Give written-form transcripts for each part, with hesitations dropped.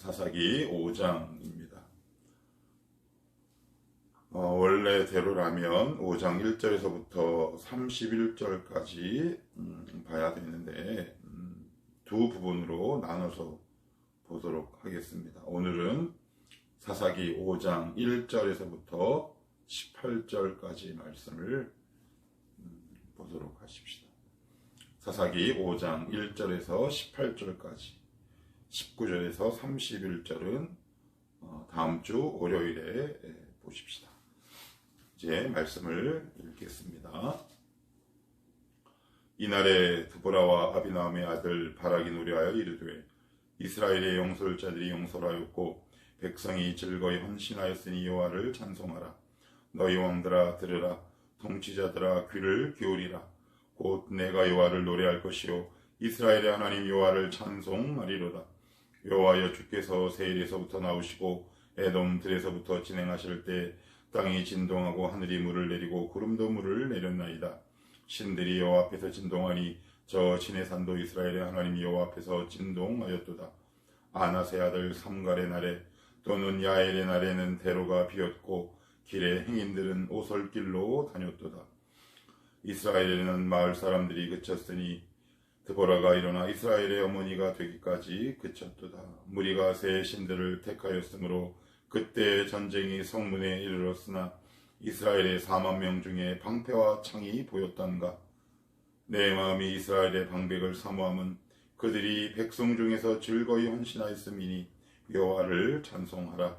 사사기 5장입니다. 원래대로라면 5장 1절에서부터 31절까지 봐야 되는데 두 부분으로 나눠서 보도록 하겠습니다. 오늘은 사사기 5장 1절에서부터 18절까지 말씀을 보도록 하십시다. 사사기 5장 1절에서 18절까지, 19절에서 31절은 다음 주 월요일에 보십시다. 이제 말씀을 읽겠습니다. 이날에 드보라와 아비나함의 아들 바락이 노래하여 이르되 이스라엘의 용솔자들이 용솔하였고 백성이 즐거이 헌신하였으니 여호와를 찬송하라. 너희 왕들아 들으라. 통치자들아 귀를 기울이라. 곧 내가 여호와를 노래할 것이요 이스라엘의 하나님 여호와를 찬송하리로다. 여호와여 주께서 세일에서부터 나오시고 에돔들에서부터 진행하실 때 땅이 진동하고 하늘이 물을 내리고 구름도 물을 내렸나이다. 신들이 여호와 앞에서 진동하니 저 시내산도 이스라엘의 하나님 여호와 앞에서 진동하였도다. 아나세 아들 삼갈의 날에 또는 야엘의 날에는 대로가 비었고 길에 행인들은 오솔길로 다녔도다. 이스라엘에는 마을 사람들이 그쳤으니 드보라가 일어나 이스라엘의 어머니가 되기까지 그쳤도다. 무리가 새 신들을 택하였으므로 그때 전쟁이 성문에 이르렀으나 이스라엘의 4만 명 중에 방패와 창이 보였던가. 내 마음이 이스라엘의 방백을 사모함은 그들이 백성 중에서 즐거이 헌신하였음이니 여호와를 찬송하라.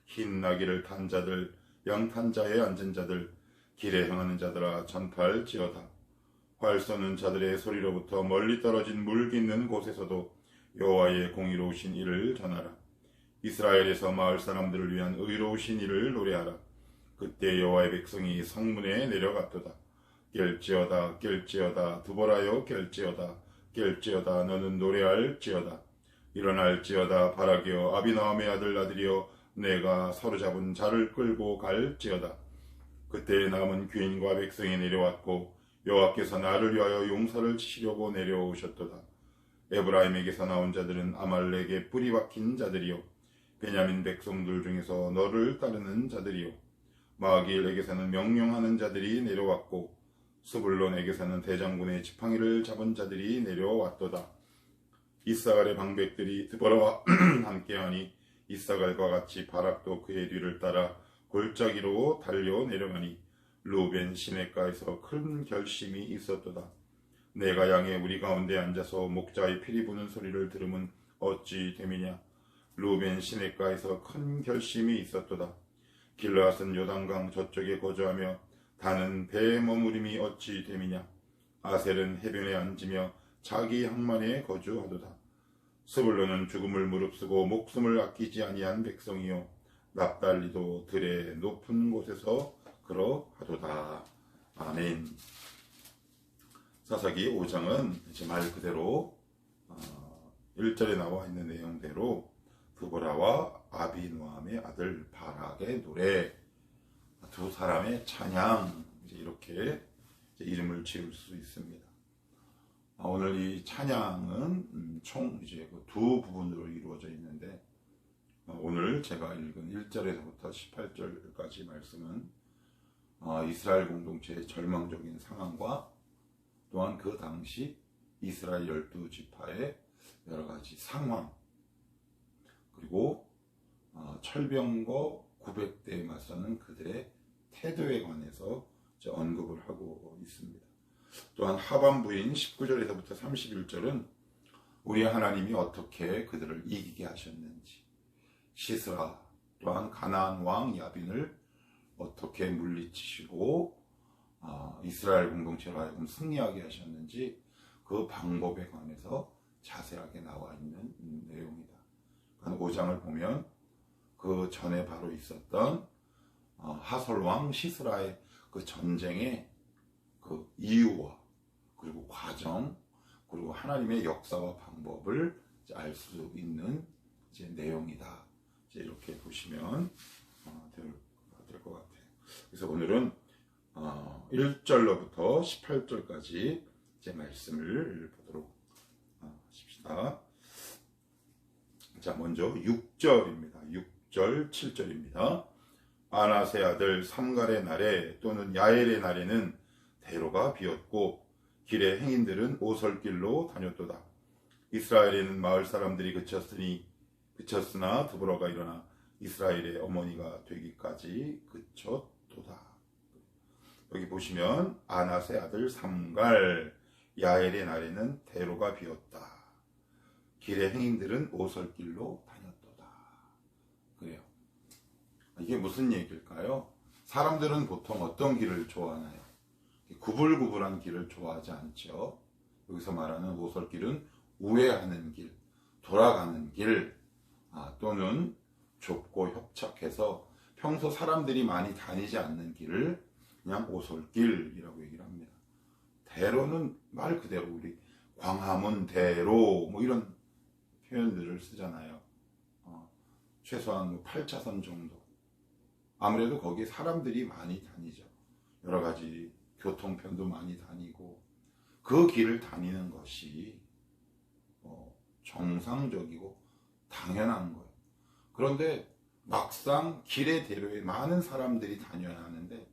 흰 나귀를 탄 자들, 양탄 자에 앉은 자들, 길에 행하는 자들아 전팔지어다. 활 쏘는 자들의 소리로부터 멀리 떨어진 물 깃는 곳에서도 여호와의 공의로우신 일을 전하라. 이스라엘에서 마을 사람들을 위한 의로우신 일을 노래하라. 그때 여호와의 백성이 성문에 내려갔도다. 깰지어다 깰지어다 드보라여 깰지어다 깰지어다 너는 노래할지어다. 일어날지어다 바락이여 아비나함의 아들이여 내가 사로잡은 자를 끌고 갈지어다. 그때 남은 귀인과 백성이 내려왔고 여호와께서 나를 위하여 용사를 치시려고 내려오셨도다. 에브라임에게서 나온 자들은 아말렉의 뿌리 박힌 자들이요 베냐민 백성들 중에서 너를 따르는 자들이요 마길에게서는 명령하는 자들이 내려왔고 스불론에게서는 대장군의 지팡이를 잡은 자들이 내려왔도다. 이사갈의 방백들이 드보라와 함께하니 이사갈과 같이 바락도 그의 뒤를 따라 골짜기로 달려 내려가니 루벤 시냇가에서 큰 결심이 있었도다. 내가 양의 우리 가운데 앉아서 목자의 피리 부는 소리를 들으면 어찌 됨이냐. 루벤 시냇가에서 큰 결심이 있었도다. 길르앗은 요단강 저쪽에 거주하며 다는 배에 머무림이 어찌 됨이냐. 아셀은 해변에 앉으며 자기 항만에 거주하도다. 스불론은 죽음을 무릅쓰고 목숨을 아끼지 아니한 백성이요 납달리도 들의 높은 곳에서 그러하도다. 아멘. 사사기 5장은 이제 말 그대로 1절에 나와 있는 내용대로 드보라와 아비노함의 아들 바락의 노래, 두 사람의 찬양, 이렇게 이름을 지을 수 있습니다. 오늘 이 찬양은 총 이제 두 부분으로 이루어져 있는데, 오늘 제가 읽은 1절에서부터 18절까지 말씀은 이스라엘 공동체의 절망적인 상황과 또한 그 당시 이스라엘 12지파의 여러 가지 상황, 그리고 철병거 900대에 맞서는 그들의 태도에 관해서 언급을 하고 있습니다. 또한 하반부인 19절에서부터 31절은 우리 하나님이 어떻게 그들을 이기게 하셨는지, 시스라 또한 가나안 왕 야빈을 어떻게 물리치시고 이스라엘 공동체로 하여금 승리하게 하셨는지 그 방법에 관해서 자세하게 나와 있는 내용이다. 5장을 보면 그 전에 바로 있었던 하솔왕 시스라의 그 전쟁의 그 이유와 그리고 과정, 그리고 하나님의 역사와 방법을 알 수 있는 이제 내용이다. 이제 이렇게 보시면 될 것 같아요. 그래서 오늘은 1절로부터 18절까지 이제 말씀을 보도록 하십시다. 자, 자, 먼저 6절입니다. 6절, 7절입니다. 아낫의 아들 삼갈의 날에 또는 야엘의 날에는 대로가 비었고 길의 행인들은 오솔길로 다녔도다. 이스라엘에는 마을 사람들이 그쳤으나 드보라가 일어나 이스라엘의 어머니가 되기까지 그쳤도다. 여기 보시면 아낫의 아들 삼갈, 야엘의 날에는 대로가 비었다. 길의 행인들은 오솔길로 다녔도다. 그래요. 이게 무슨 얘기일까요? 사람들은 보통 어떤 길을 좋아하나요? 구불구불한 길을 좋아하지 않죠. 여기서 말하는 오솔길은 우회하는 길, 돌아가는 길, 또는 좁고 협착해서 평소 사람들이 많이 다니지 않는 길을 그냥 오솔길이라고 얘기를 합니다. 대로는 말 그대로 우리 광화문 대로 뭐 이런 표현들을 쓰잖아요. 최소한 8차선 정도. 아무래도 거기에 사람들이 많이 다니죠. 여러 가지 교통편도 많이 다니고 그 길을 다니는 것이 정상적이고 당연한 거예요. 그런데 막상 길의 대로에 많은 사람들이 다녀야 하는데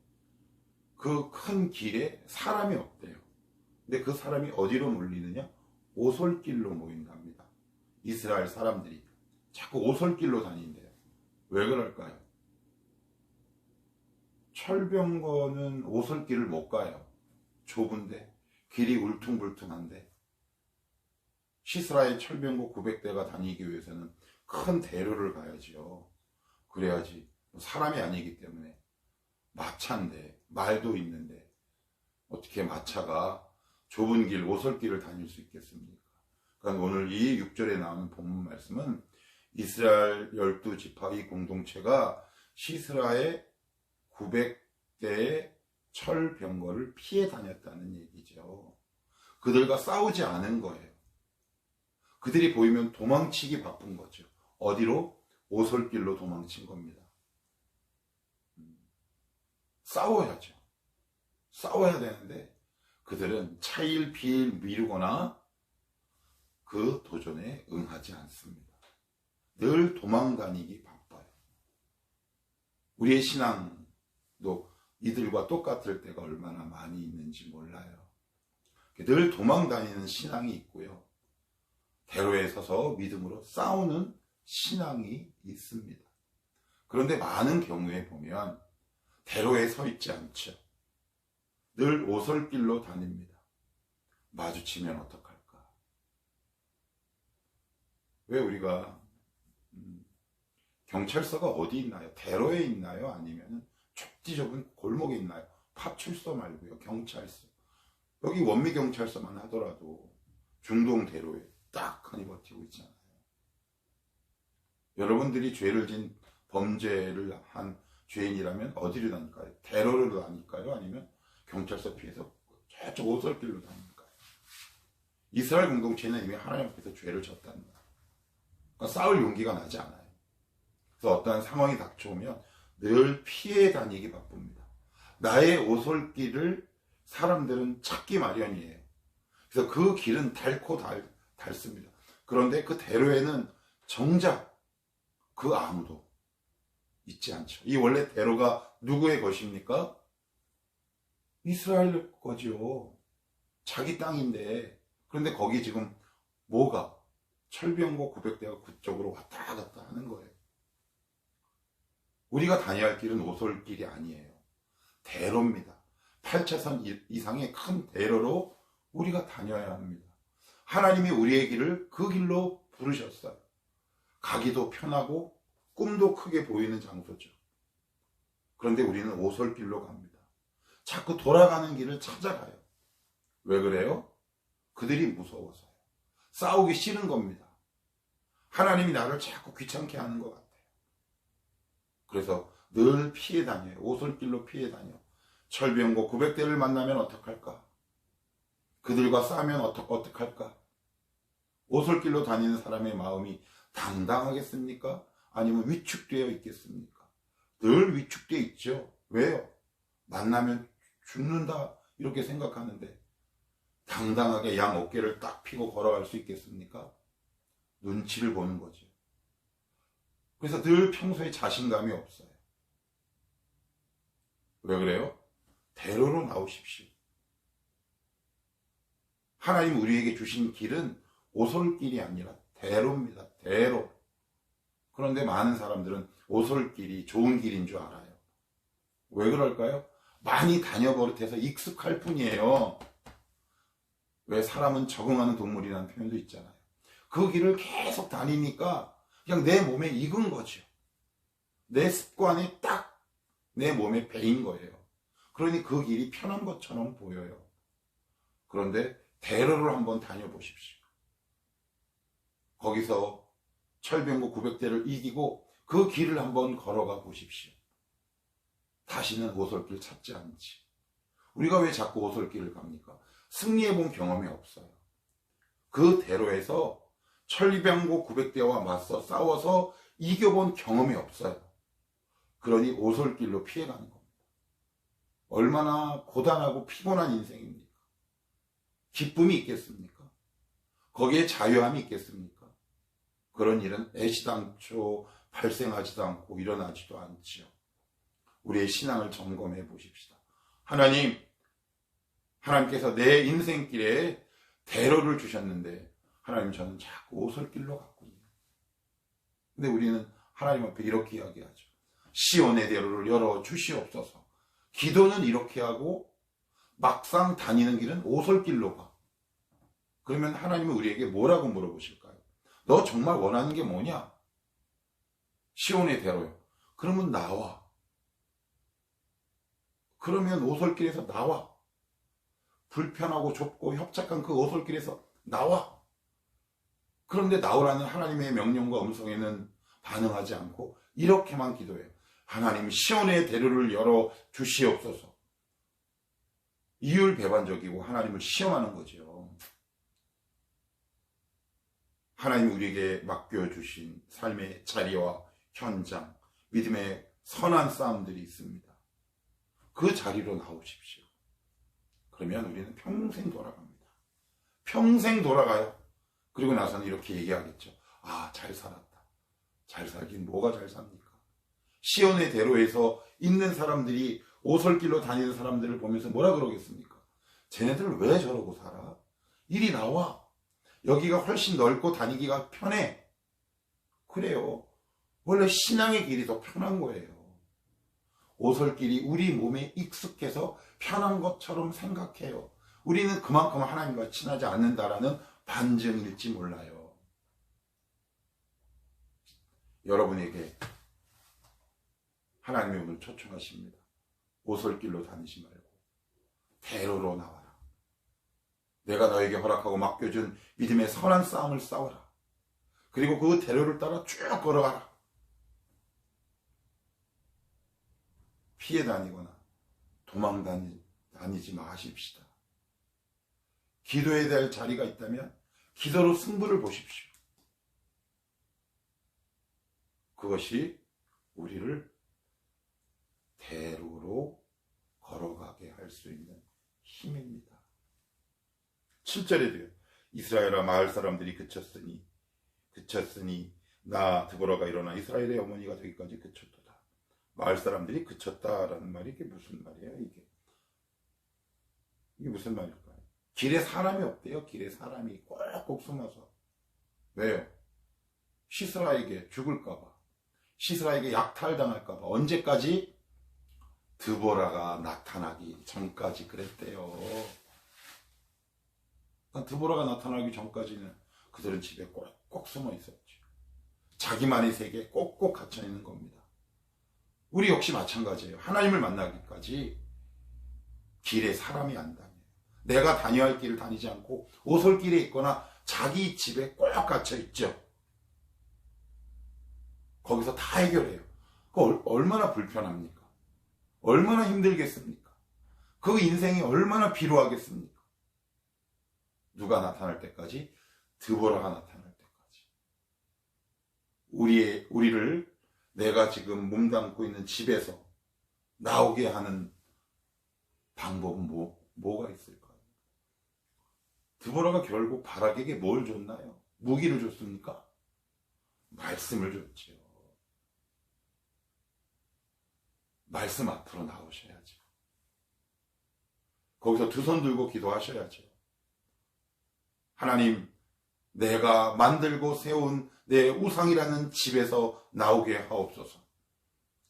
그 큰 길에 사람이 없대요. 근데 그 사람이 어디로 몰리느냐? 오솔길로 모인답니다. 이스라엘 사람들이 자꾸 오솔길로 다닌대요. 왜 그럴까요? 철병거는 오솔길을 못 가요. 좁은데, 길이 울퉁불퉁한데. 시스라의 철병거 900대가 다니기 위해서는 큰 대로를 가야지요. 그래야지. 사람이 아니기 때문에. 마차인데, 말도 있는데, 어떻게 마차가 좁은 길, 오솔길을 다닐 수 있겠습니까? 그러니까 오늘 이 6절에 나오는 본문 말씀은 이스라엘 12지파 이 공동체가 시스라의 900대의 철병거를 피해 다녔다는 얘기죠. 그들과 싸우지 않은 거예요. 그들이 보이면 도망치기 바쁜 거죠. 어디로? 오솔길로 도망친 겁니다. 싸워야죠. 싸워야 되는데 그들은 차일 비일 미루거나 그 도전에 응하지 않습니다. 늘 도망다니기 바빠요. 우리의 신앙도 이들과 똑같을 때가 얼마나 많이 있는지 몰라요. 늘 도망다니는 신앙이 있고요. 대로에 서서 믿음으로 싸우는 신앙이 있습니다. 그런데 많은 경우에 보면 대로에 서 있지 않죠. 늘 오솔길로 다닙니다. 마주치면 어떡할까? 왜 우리가 경찰서가 어디 있나요? 대로에 있나요? 아니면 좁디 좁은 골목에 있나요? 파출소 말고요. 경찰서. 여기 원미경찰서만 하더라도 중동 대로에 딱하니 버티고 있잖아요. 여러분들이 죄를 진 범죄를 한 죄인이라면 어디로 다닐까요? 대로로 다닐까요? 아니면 경찰서 피해서 저쪽 오솔길로 다닐까요? 이스라엘 공동체는 이미 하나님 앞에서 죄를 졌다는 거예요. 그러니까 싸울 용기가 나지 않아요. 그래서 어떠한 상황이 닥쳐오면 늘 피해 다니기 바쁩니다. 나의 오솔길을 사람들은 찾기 마련이에요. 그래서 그 길은 닳고 닳습니다. 그런데 그 대로에는 정작 그 아무도 있지 않죠. 이 원래 대로가 누구의 것입니까? 이스라엘 거지요. 자기 땅인데. 그런데 거기 지금 뭐가? 철병거 900대가 그쪽으로 왔다 갔다 하는 거예요. 우리가 다녀야 할 길은 오솔길이 아니에요. 대로입니다. 8차선 이상의 큰 대로로 우리가 다녀야 합니다. 하나님이 우리의 길을 그 길로 부르셨어요. 가기도 편하고 꿈도 크게 보이는 장소죠. 그런데 우리는 오솔길로 갑니다. 자꾸 돌아가는 길을 찾아가요. 왜 그래요? 그들이 무서워서요. 싸우기 싫은 겁니다. 하나님이 나를 자꾸 귀찮게 하는 것 같아요. 그래서 늘 피해 다녀요. 오솔길로 피해 다녀. 철병거 900대를 만나면 어떡할까? 그들과 싸우면 어떡할까? 오솔길로 다니는 사람의 마음이 당당하겠습니까? 아니면 위축되어 있겠습니까? 늘 위축되어 있죠. 왜요? 만나면 죽는다 이렇게 생각하는데 당당하게 양 어깨를 딱 펴고 걸어갈 수 있겠습니까? 눈치를 보는 거죠. 그래서 늘 평소에 자신감이 없어요. 왜 그래요? 대로로 나오십시오. 하나님 우리에게 주신 길은 오솔길이 아니라 대로입니다. 대로. 그런데 많은 사람들은 오솔길이 좋은 길인 줄 알아요. 왜 그럴까요? 많이 다녀버릇해서 익숙할 뿐이에요. 왜 사람은 적응하는 동물이라는 표현도 있잖아요. 그 길을 계속 다니니까 그냥 내 몸에 익은 거죠. 내 습관이 딱 내 몸에 배인 거예요. 그러니 그 길이 편한 것처럼 보여요. 그런데 대로를 한번 다녀보십시오. 거기서 철병고 900대를 이기고 그 길을 한번 걸어가 보십시오. 다시는 오솔길 찾지 않지. 우리가 왜 자꾸 오솔길을 갑니까? 승리해본 경험이 없어요. 그 대로에서 철병고 900대와 맞서 싸워서 이겨본 경험이 없어요. 그러니 오솔길로 피해가는 겁니다. 얼마나 고단하고 피곤한 인생입니까? 기쁨이 있겠습니까? 거기에 자유함이 있겠습니까? 그런 일은 애시당초 발생하지도 않고 일어나지도 않지요. 우리의 신앙을 점검해 보십시다. 하나님께서 내 인생길에 대로를 주셨는데 하나님 저는 자꾸 오솔길로 갔군요. 근데 우리는 하나님 앞에 이렇게 이야기하죠. 시온의 대로를 열어 주시옵소서. 기도는 이렇게 하고 막상 다니는 길은 오솔길로 가. 그러면 하나님은 우리에게 뭐라고 물어보실까요? 너 정말 원하는 게 뭐냐? 시온의 대로요. 그러면 나와. 그러면 오솔길에서 나와. 불편하고 좁고 협착한 그 오솔길에서 나와. 그런데 나오라는 하나님의 명령과 음성에는 반응하지 않고 이렇게만 기도해요. 하나님 시온의 대로를 열어 주시옵소서. 이율배반적이고 하나님을 시험하는 거죠. 하나님 우리에게 맡겨주신 삶의 자리와 현장, 믿음의 선한 싸움들이 있습니다. 그 자리로 나오십시오. 그러면 우리는 평생 돌아갑니다. 평생 돌아가요. 그리고 나서는 이렇게 얘기하겠죠. 아, 잘 살았다. 잘 살긴 뭐가 잘 삽니까? 시온의 대로에서 있는 사람들이 오솔길로 다니는 사람들을 보면서 뭐라 그러겠습니까? 쟤네들 왜 저러고 살아? 이리 나와. 여기가 훨씬 넓고 다니기가 편해. 그래요. 원래 신앙의 길이 더 편한 거예요. 오솔길이 우리 몸에 익숙해서 편한 것처럼 생각해요. 우리는 그만큼 하나님과 친하지 않는다라는 반증일지 몰라요. 여러분에게 하나님이 오늘 초청하십니다. 오솔길로 다니지 말고 대로로 나와라. 내가 너에게 허락하고 맡겨준 믿음의 선한 싸움을 싸워라. 그리고 그 대로를 따라 쭉 걸어가라. 피해 다니거나 도망 다니지 마십시다. 기도해야 될 자리가 있다면 기도로 승부를 보십시오. 그것이 우리를 대로로 걸어가게 할 수 있는 힘입니다. 7절에도요. 이스라엘아 마을 사람들이 그쳤으니 나 드보라가 일어나 이스라엘의 어머니가 되기까지 그쳤도다. 마을 사람들이 그쳤다라는 말이 이게 무슨 말이에요? 이게 무슨 말일까요? 길에 사람이 없대요. 길에 사람이 꼭꼭 숨어서. 왜요? 시스라에게 죽을까봐, 시스라에게 약탈당할까봐. 언제까지? 드보라가 나타나기 전까지 그랬대요. 드보라가 나타나기 전까지는 그들은 집에 꼭꼭 숨어 있었죠. 자기만의 세계에 꼭꼭 갇혀 있는 겁니다. 우리 역시 마찬가지예요. 하나님을 만나기까지 길에 사람이 안 다녀요. 내가 다녀야 할 길을 다니지 않고 오솔길에 있거나 자기 집에 꼭 갇혀 있죠. 거기서 다 해결해요. 그거 얼마나 불편합니까? 얼마나 힘들겠습니까? 그 인생이 얼마나 피로하겠습니까? 누가 나타날 때까지? 드보라가 나타날 때까지. 우리를 내가 지금 몸담고 있는 집에서 나오게 하는 방법은 뭐가 있을까요? 드보라가 결국 바락에게 뭘 줬나요? 무기를 줬습니까? 말씀을 줬지요. 말씀 앞으로 나오셔야죠. 거기서 두 손 들고 기도하셔야죠. 하나님, 내가 만들고 세운 내 우상이라는 집에서 나오게 하옵소서.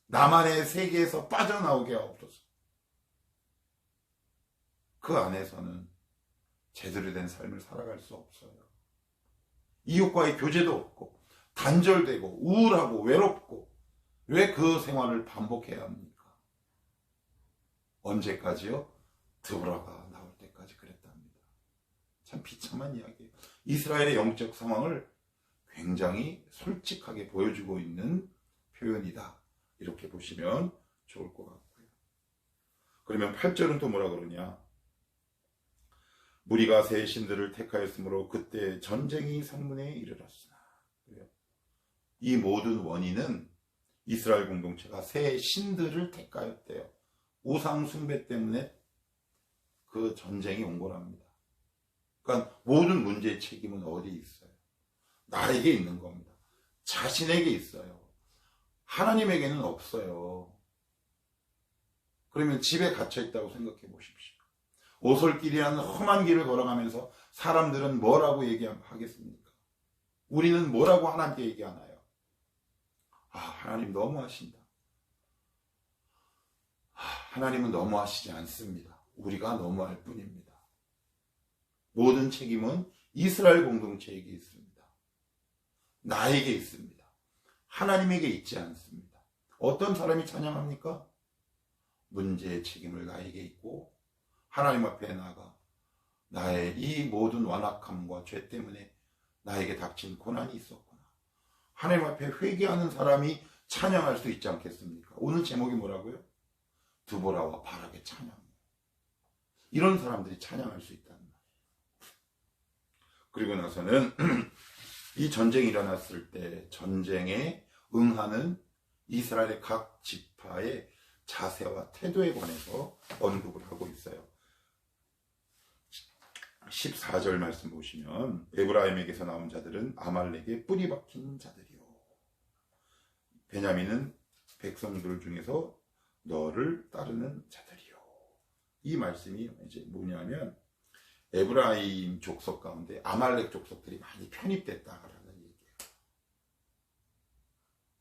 나만의 세계에서 빠져나오게 하옵소서. 그 안에서는 제대로 된 삶을 살아갈 수 없어요. 이웃과의 교제도 없고 단절되고 우울하고 외롭고 왜 그 생활을 반복해야 합니까? 언제까지요? 드보라가 나올 때까지 그랬답니다. 참 비참한 이야기예요. 이스라엘의 영적 상황을 굉장히 솔직하게 보여주고 있는 표현이다. 이렇게 보시면 좋을 것 같고요. 그러면 8절은 또 뭐라 그러냐? 무리가 새 신들을 택하였으므로 그때 전쟁이 성문에 이르렀으나. 이 모든 원인은 이스라엘 공동체가 새 신들을 택하였대요. 우상 숭배 때문에 그 전쟁이 온 거랍니다. 그러니까 모든 문제의 책임은 어디에 있어요? 나에게 있는 겁니다. 자신에게 있어요. 하나님에게는 없어요. 그러면 집에 갇혀 있다고 생각해 보십시오. 오솔길이라는 험한 길을 걸어가면서 사람들은 뭐라고 얘기하겠습니까? 우리는 뭐라고 하나님께 얘기하나요? 하나님 너무하신다. 하나님은 너무하시지 않습니다. 우리가 너무할 뿐입니다. 모든 책임은 이스라엘 공동체에게 있습니다. 나에게 있습니다. 하나님에게 있지 않습니다. 어떤 사람이 찬양합니까? 문제의 책임을 나에게 있고 하나님 앞에 나가 나의 이 모든 완악함과 죄 때문에 나에게 닥친 고난이 있었구나. 하나님 앞에 회개하는 사람이 찬양할 수 있지 않겠습니까? 오늘 제목이 뭐라고요? 드보라와 바락의 찬양. 이런 사람들이 찬양할 수 있다는 말이에요. 그리고 나서는 이 전쟁이 일어났을 때 전쟁에 응하는 이스라엘의 각 지파의 자세와 태도에 관해서 언급을 하고 있어요. 14절 말씀 보시면 에브라임에게서 나온 자들은 아말렉의 뿌리 박힌 자들이요. 베냐민은 백성들 중에서 너를 따르는 자들이요. 이 말씀이 이제 뭐냐면 에브라임 족속 가운데 아말렉 족속들이 많이 편입됐다라는 얘기예요.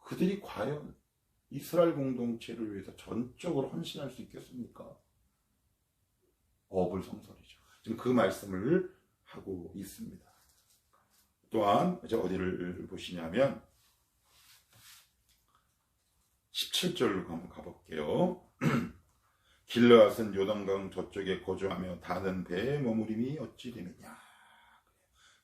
그들이 과연 이스라엘 공동체를 위해서 전적으로 헌신할 수 있겠습니까? 어불성설이죠. 지금 그 말씀을 하고 있습니다. 또한 이제 어디를 보시냐면 17절로 한번 가볼게요. 길르앗은 요단강 저쪽에 거주하며 다는 배에 머무림이 어찌 되느냐.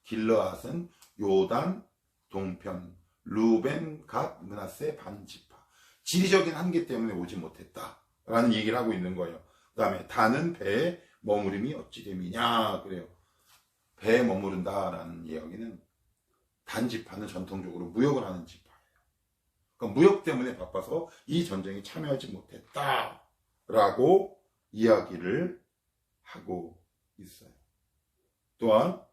길르앗은 요단 동편 루벤 갓 므낫세 반지파, 지리적인 한계 때문에 오지 못했다라는 얘기를 하고 있는 거예요. 그 다음에 다는 배에 머무림이 어찌 됨이냐. 그래요. 배에 머무른다라는 이야기는 단지파는 전통적으로 무역을 하는 지파예요. 그러니까 무역 때문에 바빠서 이 전쟁에 참여하지 못했다라고 이야기를 하고 있어요. 또한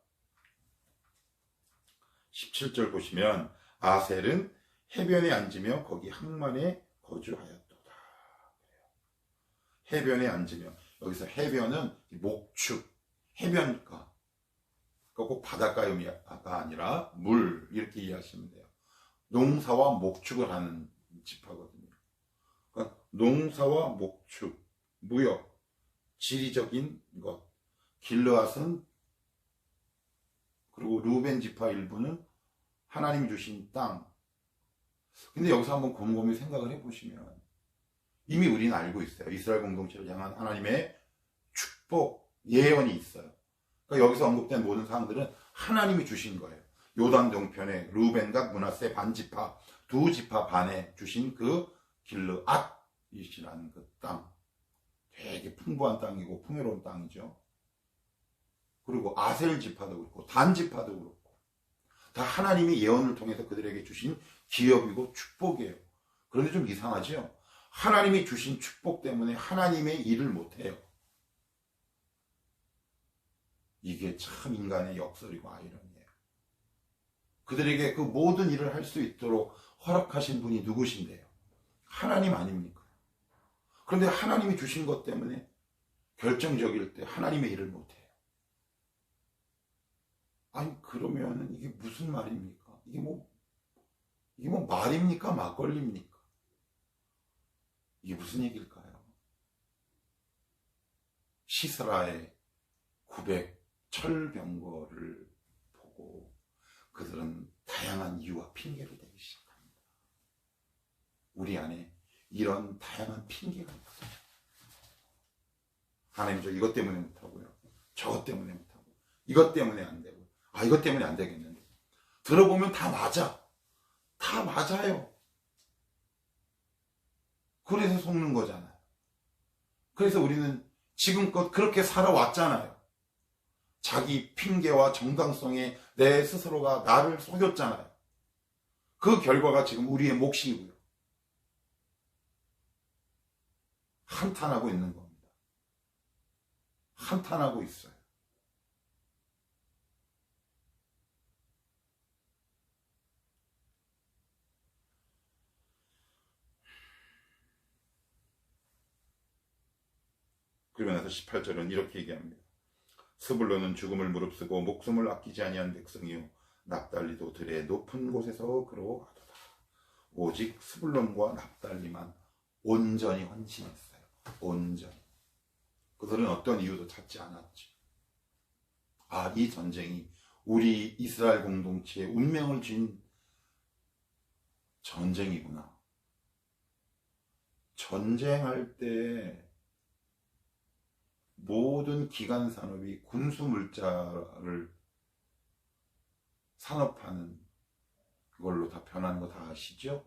17절 보시면 아셀은 해변에 앉으며 거기 항만에 거주하였도다. 해변에 앉으며, 여기서 해변은 목축, 해변가, 꼭 바닷가가 아니라 물, 이렇게 이해하시면 돼요. 농사와 목축을 하는 지파거든요. 그러니까 농사와 목축, 무역, 지리적인 것, 길르앗은, 그리고 루벤 지파 일부는 하나님이 주신 땅. 근데 여기서 한번 곰곰이 생각을 해보시면 이미 우리는 알고 있어요. 이스라엘 공동체를 향한 하나님의 축복, 예언이 있어요. 그러니까 여기서 언급된 모든 사항들은 하나님이 주신 거예요. 요단 동편에 루벤과 므낫세 반지파, 두 지파 반에 주신 그 길르앗이라는 그 땅. 되게 풍부한 땅이고 풍요로운 땅이죠. 그리고 아셀 지파도 그렇고 단 지파도 그렇고 다 하나님이 예언을 통해서 그들에게 주신 기업이고 축복이에요. 그런데 좀 이상하죠? 하나님이 주신 축복 때문에 하나님의 일을 못해요. 이게 참 인간의 역설이고 아이러니예요. 그들에게 그 모든 일을 할 수 있도록 허락하신 분이 누구신데요? 하나님 아닙니까? 그런데 하나님이 주신 것 때문에 결정적일 때 하나님의 일을 못해요. 아니, 그러면 이게 무슨 말입니까? 이게 뭐 말입니까? 막걸리입니까? 이게 무슨 얘기일까요? 시스라의 900 철병거를 보고 그들은 다양한 이유와 핑계를 대기 시작합니다. 우리 안에 이런 다양한 핑계가 있어요. 하나님, 저 이것 때문에 못하고요. 저것 때문에 못하고, 이것 때문에 안 되고, 이것 때문에 안 되겠는데. 들어보면 다 맞아. 다 맞아요. 그래서 속는 거잖아요. 그래서 우리는 지금껏 그렇게 살아왔잖아요. 자기 핑계와 정당성에 내 스스로가 나를 속였잖아요. 그 결과가 지금 우리의 몫이고요. 한탄하고 있는 겁니다. 한탄하고 있어요. 그러면서 18절은 이렇게 얘기합니다. 스불론은 죽음을 무릅쓰고 목숨을 아끼지 아니한 백성이요 납달리도 들의 높은 곳에서 그러하도다. 오직 스불론과 납달리만 온전히 헌신했어요. 온전히. 그들은 어떤 이유도 찾지 않았죠. 이 전쟁이 우리 이스라엘 공동체의 운명을 쥔 전쟁이구나. 전쟁할 때 모든 기간 산업이 군수 물자를 산업하는 그걸로 다 변하는 거 다 아시죠?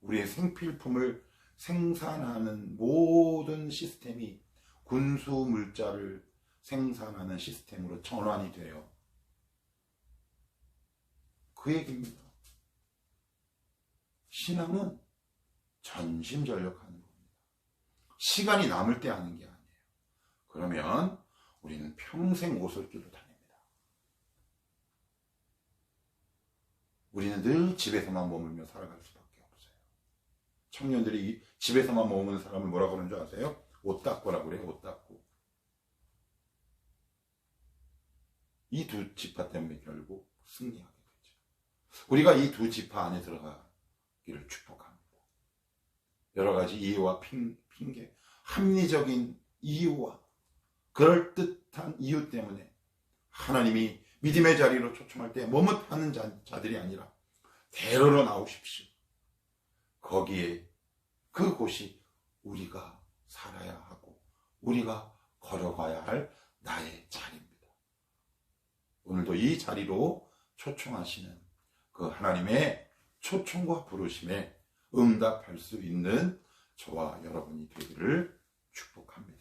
우리의 생필품을 생산하는 모든 시스템이 군수 물자를 생산하는 시스템으로 전환이 돼요. 그 얘기입니다. 신앙은 전심전력하는 겁니다. 시간이 남을 때 하는 게 아니에요. 그러면 우리는 평생 오솔길로 다닙니다. 우리는 늘 집에서만 머물며 살아갈 수밖에 없어요. 청년들이 집에서만 머무는 사람을 뭐라고 그러는 줄 아세요? 옷 닦고라고 그래요. 옷 닦고. 이 두 지파 때문에 결국 승리하게 되죠. 우리가 이 두 지파 안에 들어가기를 축복합니다. 여러 가지 이유와 핑계, 합리적인 이유와 그럴듯한 이유 때문에 하나님이 믿음의 자리로 초청할 때 머뭇하는 자들이 아니라 대로로 나오십시오. 거기에 그곳이 우리가 살아야 하고 우리가 걸어가야 할 나의 자리입니다. 오늘도 이 자리로 초청하시는 그 하나님의 초청과 부르심에 응답할 수 있는 저와 여러분이 되기를 축복합니다.